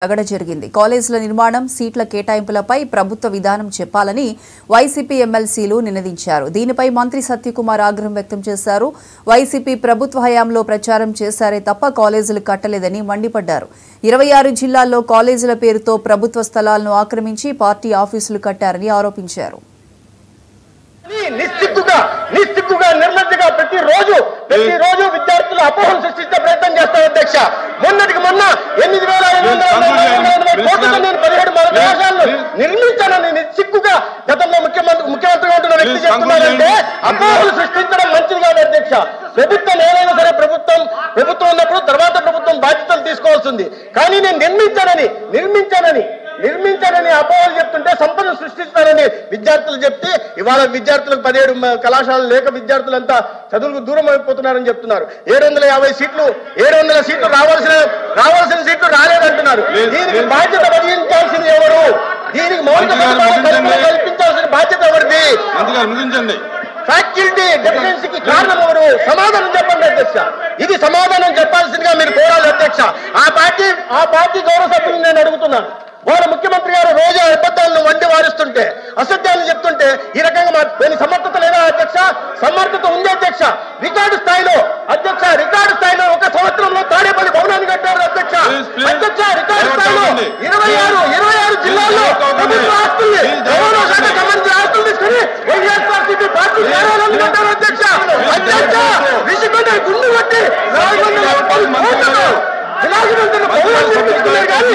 అగడ జరిగింది. కాలేజీల నిర్మాణం, సీట్ల కేటాయింపులపై ప్రభుత్వ విధానం చెప్పాలని వైసీపీ ఎమ్మెల్సీలు నినదించారు. దీనిపై మంత్రి సత్యకుమార్ ఆగ్రహం వ్యక్తం చేశారు. వైసీపీ ప్రభుత్వ హయాంలో ప్రచారం చేశారే తప్ప కాలేజీలు కట్టలేదని మండిపడ్డారు. 26 జిల్లాల్లో కాలేజీల పేరుతో ప్రభుత్వ స్థలాలను ఆక్రమించి పార్టీ ఆఫీసులు కట్టారని ఆరోపించారు. నిశ్చిత్తుగా నిర్లజ్జగా ప్రతిరోజు విద్యార్థులు అపోహలు సృష్టించే ప్రయత్నం చేస్తారు. అధ్యక్ష, మొన్నటికి మొన్న 8,500 కోట్లతో నేను 17 కళాశాలను నిర్మించానని నిశ్చిత్తుగా గతంలో ముఖ్యమంత్రిగా ఉంటున్న వ్యక్తి చెప్తున్నారంటే అపోహలు సృష్టించడం మంచిది కాదు. అధ్యక్ష, ప్రభుత్వం ఏదైనా సరే ప్రభుత్వం ఉన్నప్పుడు తర్వాత ప్రభుత్వం బాధ్యతలు తీసుకోవాల్సింది. కానీ నేను నిర్మించానని అపోహలు చెప్తుంటే సంపద సృష్టిస్తానని విద్యార్థులు చెప్తే ఇవాళ విద్యార్థులకు 17 కళాశాలలు లేక విద్యార్థులంతా చదువులకు దూరం అయిపోతున్నారని చెప్తున్నారు. 750 సీట్లు రావాల్సిన సీట్లు రాలేదంటున్నారు. దీనికి బాధ్యత వహించాల్సింది ఎవరు? దీనికి మౌలిక కల్పించాల్సిన బాధ్యత ఎవరిది? ఫ్యాకల్టీ డెఫిషియన్సీకి కారణం ఎవరు? సమాధానం చెప్పండి అధ్యక్ష. ఇది సమాధానం చెప్పాల్సిందిగా మీరు కోరాలి అధ్యక్ష. ఆ పార్టీ గౌరవ సభ్యులు నేను అడుగుతున్నాను. వాళ్ళ ముఖ్యమంత్రి గారు రోజు అబద్ధాలను వండి వారిస్తుంటే, అసత్యాలను చెప్తుంటే ఈ రకంగా సమర్థత లేదా అధ్యక్ష? సమర్థత ఉంది అధ్యక్ష. రికార్డు స్థాయిలో ఒక సంవత్సరంలో తాడేపల్లి భవనాన్ని కట్టారు అధ్యక్ష. రికార్డు స్థాయిలో 26 జిల్లాల్లో ప్రభుత్వ ఆస్తుల్ని రవాణా శాఖ సంబంధించిన ఆస్తులు తీసుకుని వైఎస్ఆర్సీపీ పార్టీ కార్యాలయాన్ని కట్టారు అధ్యక్ష. విసుకుంటే గుండు కొట్టి 450 కోట్లతో విలాసవంతుల భవనాలు నిర్మిస్తున్నారు కానీ